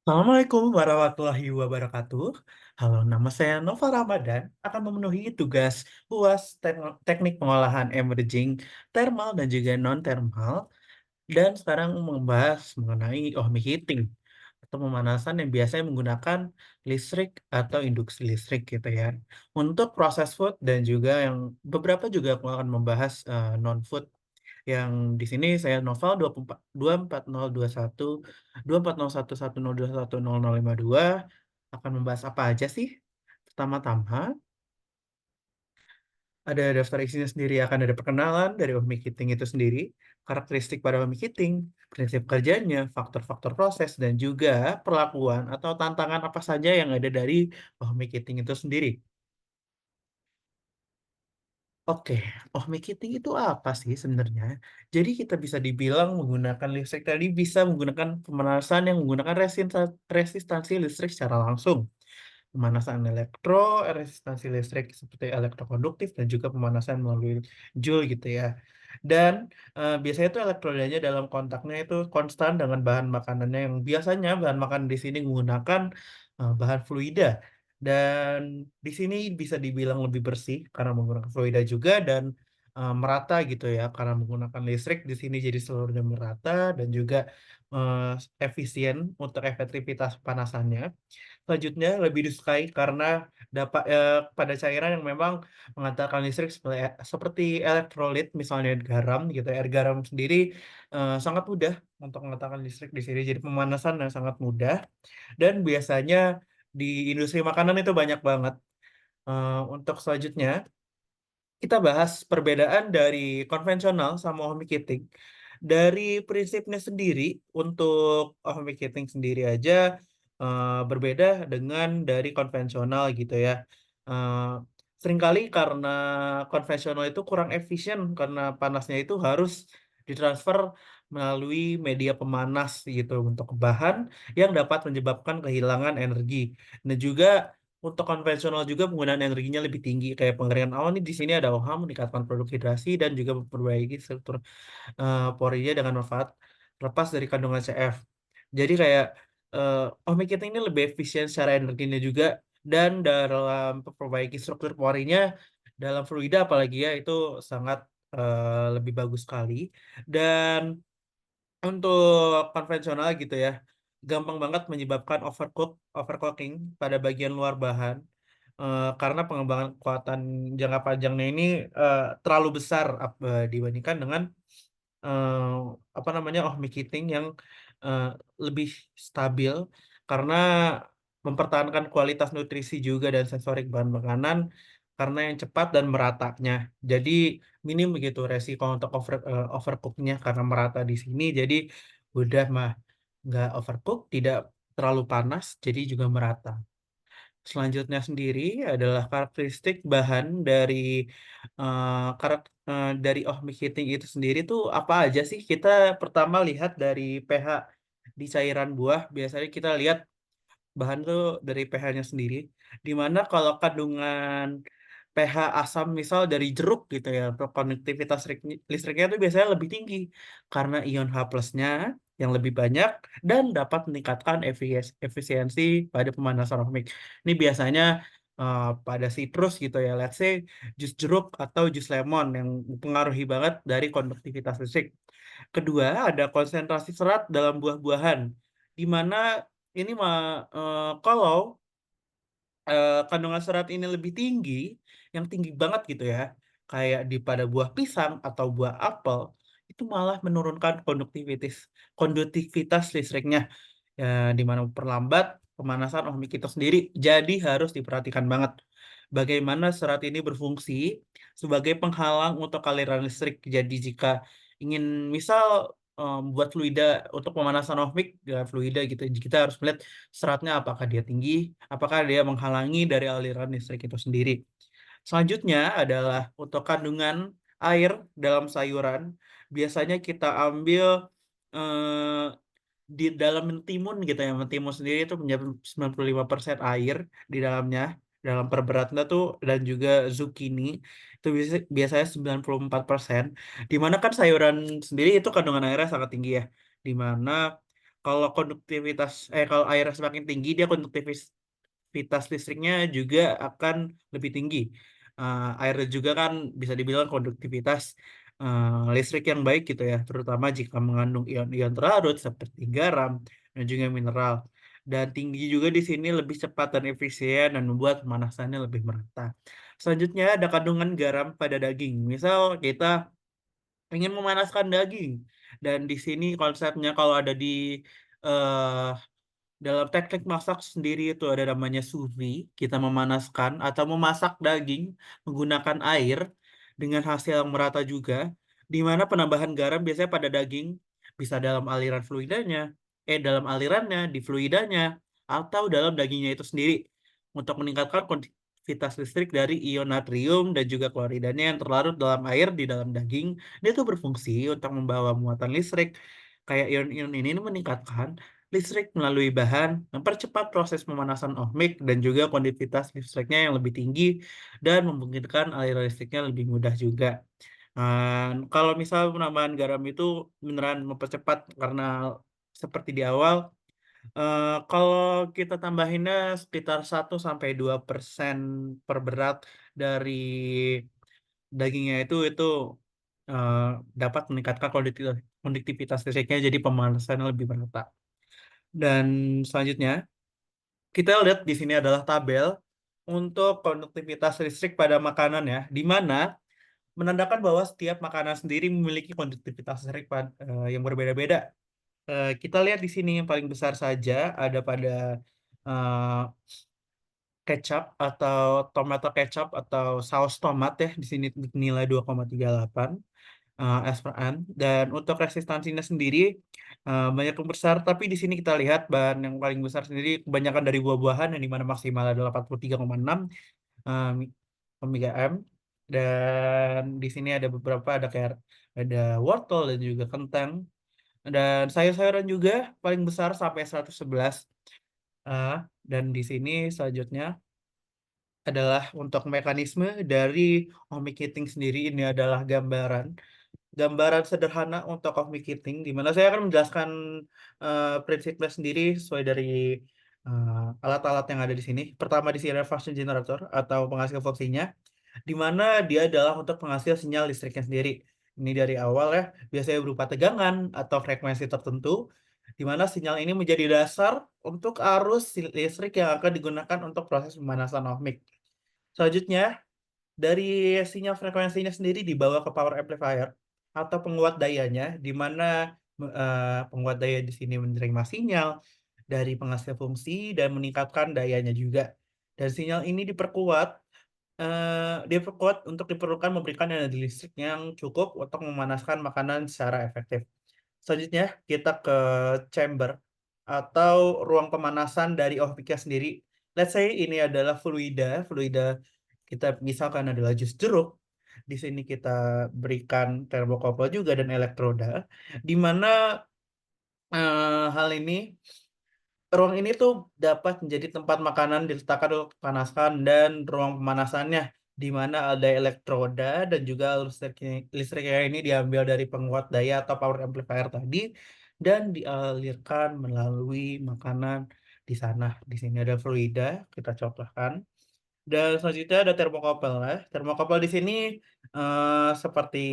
Assalamualaikum warahmatullahi wabarakatuh. Halo, nama saya Nova Ramadan, akan memenuhi tugas UAS Teknik Pengolahan Emerging Thermal dan juga Non-Thermal, dan sekarang membahas mengenai ohming heating atau pemanasan yang biasanya menggunakan listrik atau induksi listrik gitu ya. Untuk proses food dan juga yang beberapa juga aku akan membahas non-food yang di sini saya Noval 2401 2401 102 akan membahas apa aja sih? Pertama-tama ada daftar isinya sendiri, akan ada perkenalan dari ohming heating itu sendiri, karakteristik pada ohming heating, prinsip kerjanya, faktor-faktor proses, dan juga perlakuan atau tantangan apa saja yang ada dari ohming heating itu sendiri. Oke, ohming heating itu apa sih sebenarnya? Jadi kita bisa dibilang menggunakan listrik tadi bisa menggunakan pemanasan yang menggunakan resistansi listrik secara langsung. Pemanasan resistansi listrik seperti elektrokonduktif dan juga pemanasan melalui Joule gitu ya. Dan biasanya itu elektrodanya dalam kontaknya itu konstan dengan bahan makanannya yang biasanya bahan makanan di sini menggunakan bahan fluida. Dan di sini bisa dibilang lebih bersih karena menggunakan fluida juga dan merata gitu ya karena menggunakan listrik di sini jadi seluruhnya merata dan juga eh, efisien untuk efektivitas panasannya. Selanjutnya lebih disukai karena dapat pada cairan yang memang mengantarkan listrik seperti elektrolit misalnya garam gitu. Air garam sendiri sangat mudah untuk mengantarkan listrik di sini. Jadi pemanasan yang sangat mudah dan biasanya di industri makanan itu banyak banget. Untuk selanjutnya kita bahas perbedaan dari konvensional sama ohming heating. Dari prinsipnya sendiri, untuk ohming heating sendiri aja berbeda dengan dari konvensional gitu ya. Eh, Seringkali karena konvensional itu kurang efisien karena panasnya itu harus ditransfer melalui media pemanas gitu untuk bahan yang dapat menyebabkan kehilangan energi. Dan juga untuk konvensional juga penggunaan energinya lebih tinggi kayak pengeringan awal nih di sini ada OHA meningkatkan produk hidrasi dan juga memperbaiki struktur porinya dengan manfaat lepas dari kandungan CF. Jadi kayak ohming heating ini lebih efisien secara energinya juga dan dalam memperbaiki struktur porinya dalam fluida apalagi ya itu sangat lebih bagus sekali. Dan untuk konvensional gitu ya, gampang banget menyebabkan overclocking pada bagian luar bahan. Karena pengembangan kekuatan jangka panjangnya ini terlalu besar dibandingkan dengan eh, apa namanya ohming heating yang eh, lebih stabil karena mempertahankan kualitas nutrisi juga dan sensorik bahan makanan karena yang cepat dan meratanya. Jadi minim begitu resiko untuk overcooknya karena merata di sini. Jadi udah mah nggak overcook, tidak terlalu panas, jadi juga merata. Selanjutnya sendiri adalah karakteristik bahan dari dari ohming heating itu sendiri tuh apa aja sih? Kita pertama lihat dari pH di cairan buah. Biasanya kita lihat bahan tuh dari pH-nya sendiri. Dimana kalau kandungan pH asam misal dari jeruk gitu ya, untuk konduktivitas listriknya itu biasanya lebih tinggi karena ion H plusnya yang lebih banyak dan dapat meningkatkan efisiensi pada pemanasan ohming. Ini biasanya pada citrus gitu ya, let's say jus jeruk atau jus lemon yang mempengaruhi banget dari konduktivitas listrik. Kedua, ada konsentrasi serat dalam buah-buahan, di mana ini kalau kandungan serat ini lebih tinggi, yang tinggi banget gitu ya, kayak di pada buah pisang atau buah apel, itu malah menurunkan konduktivitas listriknya, ya, di mana memperlambat pemanasan ohming itu sendiri. Jadi harus diperhatikan banget bagaimana serat ini berfungsi sebagai penghalang untuk aliran listrik. Jadi jika ingin misal buat fluida untuk pemanasan ohming ya fluida gitu, kita harus melihat seratnya apakah dia tinggi, apakah dia menghalangi dari aliran listrik itu sendiri. Selanjutnya adalah untuk kandungan air dalam sayuran. Biasanya kita ambil eh, di dalam mentimun gitu ya. Mentimun sendiri itu punya 95% air di dalamnya. Dalam perberatnya tuh dan juga zucchini itu biasanya 94%. Dimana kan sayuran sendiri itu kandungan airnya sangat tinggi ya. Dimana Kalau airnya semakin tinggi, dia konduktivitas listriknya juga akan lebih tinggi. Air juga kan bisa dibilang konduktivitas listrik yang baik gitu ya, terutama jika mengandung ion-ion terlarut seperti garam dan juga mineral. Dan tinggi juga di sini lebih cepat dan efisien dan membuat pemanasannya lebih merata. Selanjutnya ada kandungan garam pada daging. Misal kita ingin memanaskan daging, dan di sini konsepnya kalau ada di eh, dalam teknik masak sendiri itu ada namanya sous vide. Kita memanaskan atau memasak daging menggunakan air dengan hasil yang merata juga, di mana penambahan garam biasanya pada daging bisa dalam aliran fluidanya, dalam alirannya, di fluidanya, atau dalam dagingnya itu sendiri untuk meningkatkan konduksivitas listrik dari ion natrium dan juga kloridanya yang terlarut dalam air di dalam daging. Dia itu berfungsi untuk membawa muatan listrik. Kayak ion-ion ini meningkatkan listrik melalui bahan, mempercepat proses pemanasan ohmik dan juga konduksivitas listriknya yang lebih tinggi dan memungkinkan aliran listriknya lebih mudah juga. Kalau misal penambahan garam itu beneran mempercepat karena seperti di awal, kalau kita tambahinnya sekitar 1 sampai 2% per berat dari dagingnya itu eh, dapat meningkatkan konduktivitas listriknya jadi pemanasannya lebih merata. Dan selanjutnya, kita lihat di sini adalah tabel untuk konduktivitas listrik pada makanan ya, di mana menandakan bahwa setiap makanan sendiri memiliki konduktivitas listrik yang berbeda-beda. Kita lihat di sini yang paling besar saja ada pada eh, kecap atau tomato kecap atau saus tomat ya, di sini nilai 2,38 SPM. Dan untuk resistansinya sendiri banyak yang besar, tapi di sini kita lihat bahan yang paling besar sendiri kebanyakan dari buah-buahan yang dimana maksimal adalah 43,6 mg. Dan di sini ada beberapa, ada wortel dan juga kentang, dan sayur-sayuran juga paling besar sampai 111. Ah, dan di sini selanjutnya adalah untuk mekanisme dari ohmic heating sendiri. Ini adalah gambaran sederhana untuk ohmic heating, di mana saya akan menjelaskan prinsipnya sendiri sesuai dari alat-alat yang ada di sini. Pertama di sini ada function generator atau penghasil fungsinya, di mana dia adalah untuk penghasil sinyal listriknya sendiri. Ini dari awal ya, biasanya berupa tegangan atau frekuensi tertentu, di mana sinyal ini menjadi dasar untuk arus listrik yang akan digunakan untuk proses pemanasan ohmik. Selanjutnya, dari sinyal frekuensinya sendiri dibawa ke power amplifier atau penguat dayanya, di mana penguat daya di sini menerima sinyal dari penghasil fungsi dan meningkatkan dayanya juga. Dan sinyal ini diperkuat untuk diperlukan memberikan energi listrik yang cukup untuk memanaskan makanan secara efektif. Selanjutnya kita ke chamber atau ruang pemanasan dari ohmiknya sendiri. Let's say ini adalah fluida kita misalkan adalah jus jeruk. Di sini kita berikan termokopel juga dan elektroda, di mana hal ini ruang ini tuh dapat menjadi tempat makanan diletakkan untuk dipanaskan, dan ruang pemanasannya di mana ada elektroda dan juga listriknya ini diambil dari penguat daya atau power amplifier tadi dan dialirkan melalui makanan di sana. Di sini ada fluida, kita contohkan. Dan selanjutnya ada termokopel ya. Termokopel di sini seperti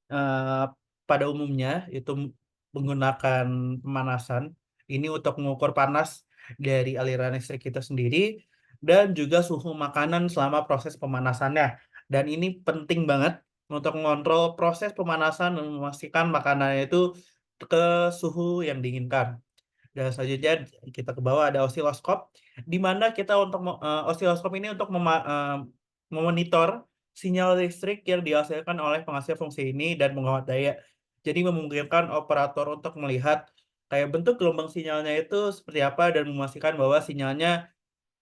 eh, pada umumnya itu menggunakan pemanasan ini untuk mengukur panas dari aliran listrik kita sendiri dan juga suhu makanan selama proses pemanasannya. Dan ini penting banget untuk mengontrol proses pemanasan dan memastikan makanan itu ke suhu yang diinginkan. Dan selanjutnya kita ke bawah ada osiloskop, di mana kita osiloskop ini untuk memonitor sinyal listrik yang dihasilkan oleh penghasil fungsi ini dan pengawas daya. Jadi memungkinkan operator untuk melihat kayak bentuk gelombang sinyalnya itu seperti apa dan memastikan bahwa sinyalnya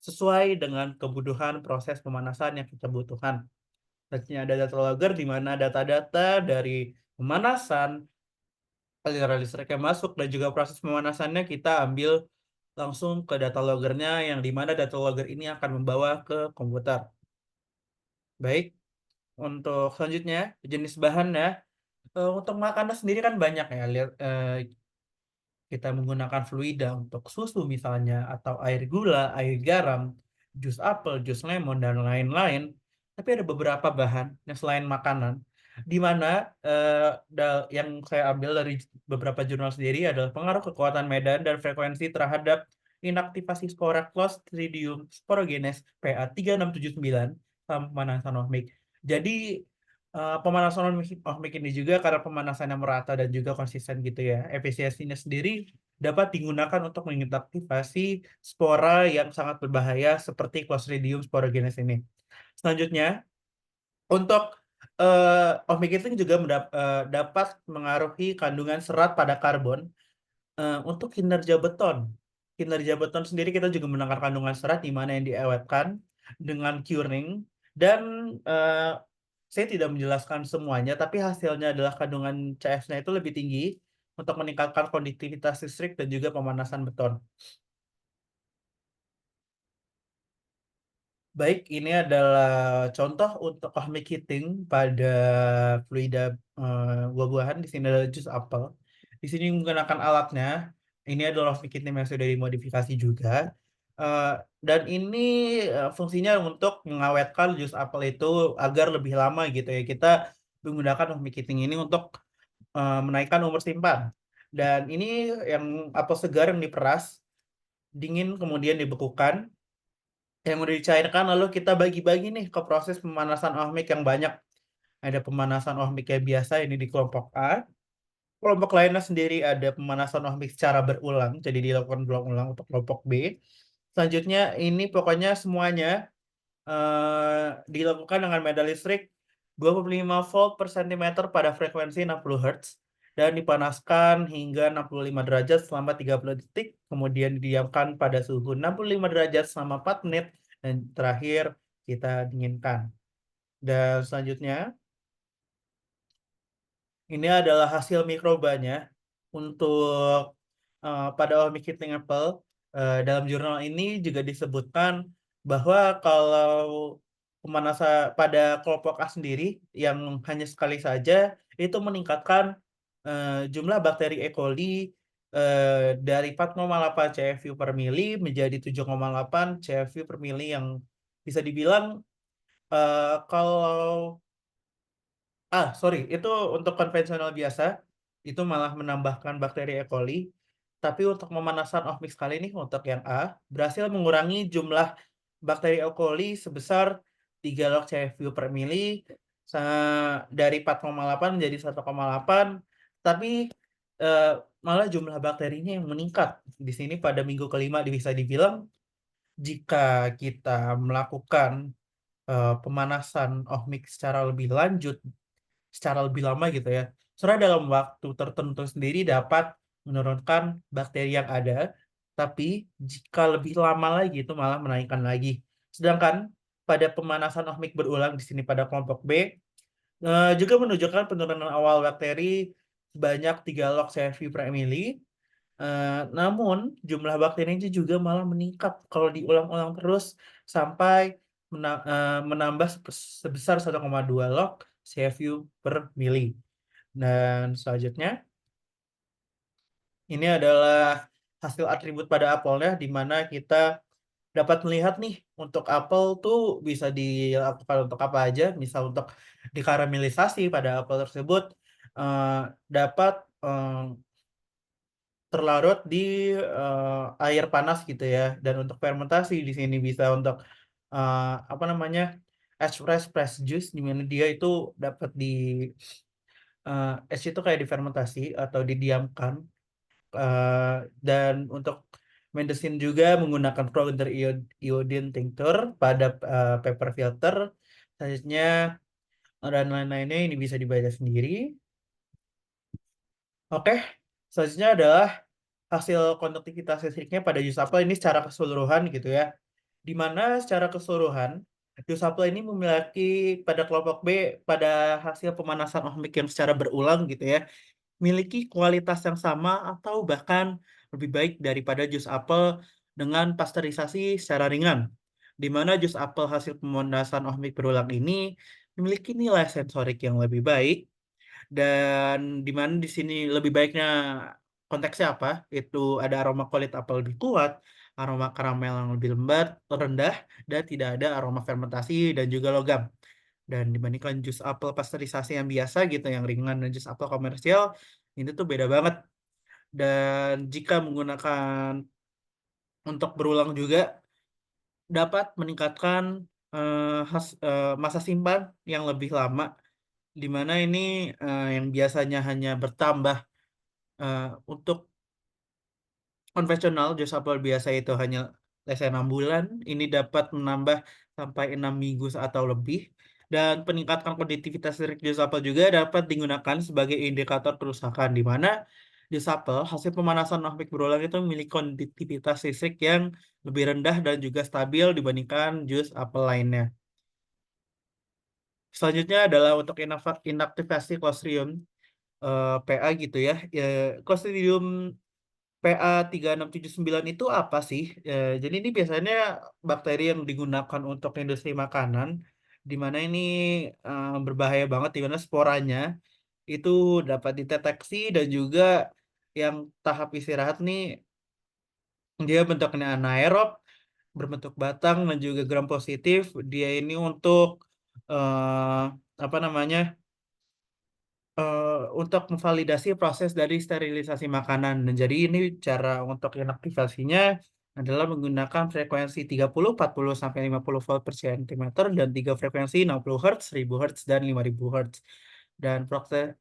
sesuai dengan kebutuhan proses pemanasan yang kita butuhkan. Selanjutnya ada data logger, di mana data-data dari pemanasan, aliran listrik yang masuk, dan juga proses pemanasannya kita ambil langsung ke data loggernya, yang dimana data logger ini akan membawa ke komputer. Baik, untuk selanjutnya jenis bahan ya. Untuk makanan sendiri kan banyak ya. kita menggunakan fluida untuk susu misalnya, atau air gula, air garam, jus apel, jus lemon, dan lain-lain. Tapi ada beberapa bahan yang selain makanan, di mana yang saya ambil dari beberapa jurnal sendiri adalah pengaruh kekuatan medan dan frekuensi terhadap inaktivasi spora Clostridium sporogenes PA3679 sama pemanasan ohmik. Jadi pemanasan ohmik ini juga karena pemanasannya merata dan juga konsisten gitu ya. Efisiensinya sendiri dapat digunakan untuk mengaktifasi spora yang sangat berbahaya seperti Clostridium sporogenes ini. Selanjutnya, untuk ohmik juga dapat mengaruhi kandungan serat pada karbon untuk kinerja beton. Kinerja beton sendiri kita juga menggunakan kandungan serat di mana yang diawetkan dengan curing dan eh, saya tidak menjelaskan semuanya, tapi hasilnya adalah kandungan CF-nya itu lebih tinggi untuk meningkatkan konduktivitas listrik dan juga pemanasan beton. Baik, ini adalah contoh untuk ohmic heating pada fluida buah-buahan. Di sini ada jus apel. Di sini menggunakan alatnya. Ini adalah ohmic heating yang sudah dimodifikasi juga. Eh, dan ini fungsinya untuk mengawetkan jus apel itu agar lebih lama gitu ya. Kita menggunakan ohmic heating ini untuk menaikkan umur simpan. Dan ini yang apel segar yang diperas, dingin kemudian dibekukan yang udah dicairkan lalu kita bagi-bagi nih ke proses pemanasan ohmik yang banyak. Ada pemanasan ohmik yang biasa ini di kelompok A. Kelompok lainnya sendiri ada pemanasan ohmik secara berulang, jadi dilakukan berulang-ulang untuk kelompok B. Selanjutnya ini pokoknya semuanya dilakukan dengan medan listrik 25 volt per cm pada frekuensi 60 Hz dan dipanaskan hingga 65 derajat selama 30 detik, kemudian didiamkan pada suhu 65 derajat selama 4 menit, dan terakhir kita dinginkan. Dan selanjutnya, ini adalah hasil mikrobanya untuk pada Olmic Heating Apple. Dalam jurnal ini juga disebutkan bahwa kalau pemanasan pada kelompok A sendiri yang hanya sekali saja itu meningkatkan jumlah bakteri E. coli dari 4,8 CFU per mili menjadi 7,8 CFU per mili, yang bisa dibilang kalau sorry, itu untuk konvensional biasa, itu malah menambahkan bakteri E. coli. Tapi untuk pemanasan ohmik kali ini, untuk yang A, berhasil mengurangi jumlah bakteri E. coli sebesar 3 log CFU per mili, dari 4,8 menjadi 1,8. Tapi eh, malah jumlah bakterinya yang meningkat. Di sini pada minggu kelima bisa dibilang, jika kita melakukan pemanasan ohmik secara lebih lanjut, secara lebih lama gitu ya. Soalnya dalam waktu tertentu sendiri dapat menurunkan bakteri yang ada, tapi jika lebih lama lagi itu malah menaikkan lagi. Sedangkan pada pemanasan ohmik berulang di sini pada kelompok B juga menunjukkan penurunan awal bakteri sebanyak 3 log CFU per mili. Namun jumlah bakterinya juga malah meningkat kalau diulang-ulang terus sampai menambah sebesar 1,2 log CFU per mili. Dan selanjutnya, ini adalah hasil atribut pada apelnya, di mana kita dapat melihat nih untuk apel tuh bisa dilakukan untuk apa aja. Misal untuk dikaramelisasi pada apel tersebut eh, dapat terlarut di air panas gitu ya. Dan untuk fermentasi di sini bisa untuk eh, apa namanya, express press juice, di mana dia itu dapat es itu kayak difermentasi atau didiamkan. Eh, dan untuk medicine juga menggunakan powder iodine tincture pada paper filter. Selanjutnya dan lain-lainnya ini bisa dibaca sendiri. Oke, selanjutnya adalah hasil konduktivitas listriknya pada jus apel ini secara keseluruhan gitu ya. Di mana secara keseluruhan jus apel ini memiliki pada kelompok B pada hasil pemanasan ohmik yang secara berulang gitu ya, memiliki kualitas yang sama atau bahkan lebih baik daripada jus apel dengan pasteurisasi secara ringan. Di mana jus apel hasil pemanasan ohmik berulang ini memiliki nilai sensorik yang lebih baik, dan di mana di sini lebih baiknya Konteksnya apa? Itu ada aroma kulit apel lebih kuat, aroma karamel yang lebih lembat, rendah, dan tidak ada aroma fermentasi dan juga logam. Dan dibandingkan jus apel pasteurisasi yang biasa gitu, yang ringan dan jus apel komersial, ini tuh beda banget. Dan jika menggunakan untuk berulang juga, dapat meningkatkan masa simpan yang lebih lama, di mana ini yang biasanya hanya bertambah untuk konvensional jus apel biasa itu hanya let's say 6 bulan, ini dapat menambah sampai 6 minggu atau lebih. Dan peningkatan konduktivitas listrik jus apel juga dapat digunakan sebagai indikator kerusakan, di mana jus apel hasil pemanasan ohmik berulang itu memiliki konduktivitas listrik yang lebih rendah dan juga stabil dibandingkan jus apel lainnya. Selanjutnya adalah untuk inaktivasi Clostridium PA gitu ya. Clostridium PA3679 itu apa sih? Jadi ini biasanya bakteri yang digunakan untuk industri makanan, di mana ini berbahaya banget, di mana sporanya itu dapat dideteksi dan juga yang tahap istirahat nih dia bentuknya anaerob, berbentuk batang dan juga gram positif. Dia ini untuk eh, apa namanya? Untuk memvalidasi proses dari sterilisasi makanan. Dan jadi ini cara untuk inaktivasinya adalah menggunakan frekuensi 30, 40, sampai 50 volt per centimeter dan tiga frekuensi 60 Hz, 1000 Hz, dan 5000 Hz. Dan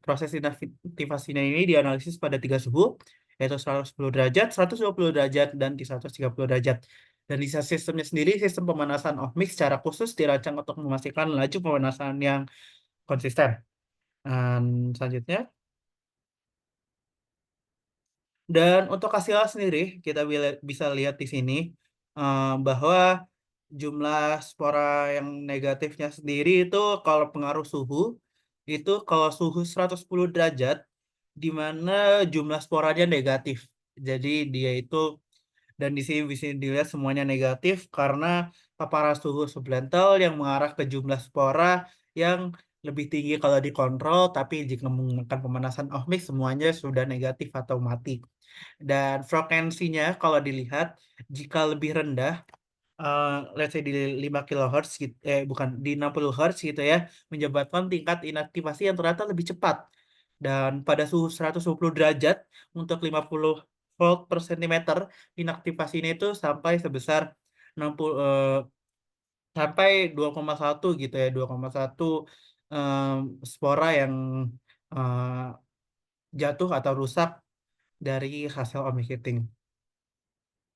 proses inaktivasinya ini dianalisis pada tiga suhu, yaitu 110 derajat, 120 derajat, dan di 130 derajat. Dan di sistemnya sendiri, sistem pemanasan ohmik secara khusus dirancang untuk memastikan laju pemanasan yang konsisten. Dan selanjutnya, dan untuk hasilnya sendiri, kita bisa lihat di sini bahwa jumlah spora yang negatifnya sendiri itu kalau pengaruh suhu, itu kalau suhu 110 derajat, di mana jumlah sporanya negatif. Jadi dia itu, dan di sini bisa dilihat semuanya negatif karena paparan suhu sublental yang mengarah ke jumlah spora yang lebih tinggi kalau dikontrol, tapi jika menggunakan pemanasan ohmik semuanya sudah negatif atau mati. Dan frekuensinya kalau dilihat, jika lebih rendah, let's say di 5 kHz gitu, bukan di 60 Hz gitu ya, menyebabkan tingkat inaktivasi yang ternyata lebih cepat. Dan pada suhu 120 derajat untuk 50 volt per centimeter, inaktivasinya itu sampai sebesar 60 sampai 2,1 gitu ya, 2,1 em, spora yang eh, jatuh atau rusak dari hasil omic heating.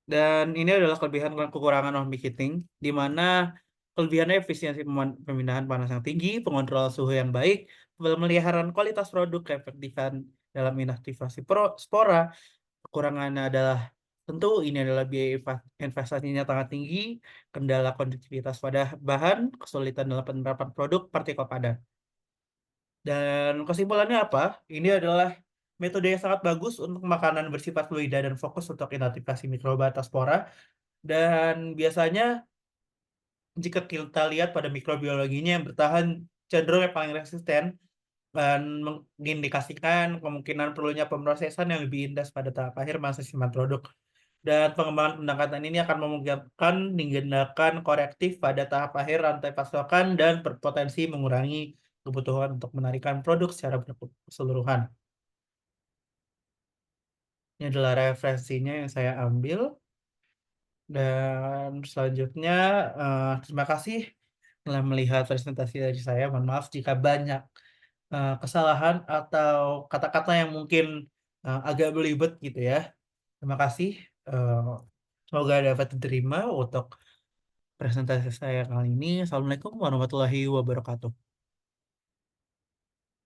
Dan ini adalah kelebihan dan kekurangan non heating, di mana kelebihannya efisiensi pemindahan panas yang tinggi, pengontrol suhu yang baik, pemeliharaan kualitas produk, keefektifan dalam inaktivasi spora. Kekurangannya adalah tentu ini adalah biaya investasinya sangat tinggi, kendala konduktivitas pada bahan, kesulitan dalam penerapan produk partikel padat. Dan kesimpulannya apa? Ini adalah metode yang sangat bagus untuk makanan bersifat fluida dan fokus untuk inaktivasi mikroba atau spora. Dan biasanya jika kita lihat pada mikrobiologinya yang bertahan cenderung yang paling resisten, dan mengindikasikan kemungkinan perlunya pemrosesan yang lebih indah pada tahap akhir masa simpan produk. Dan pengembangan pendekatan ini akan memungkinkan tindakan korektif pada tahap akhir rantai pasokan dan berpotensi mengurangi kebutuhan untuk menarikan produk secara keseluruhan. Ini adalah referensinya yang saya ambil. Dan selanjutnya, terima kasih telah melihat presentasi dari saya. Mohon maaf jika banyak kesalahan atau kata-kata yang mungkin agak belibet gitu ya. Terima kasih. eh, Semoga dapat diterima untuk presentasi saya kali ini. Assalamualaikum warahmatullahi wabarakatuh.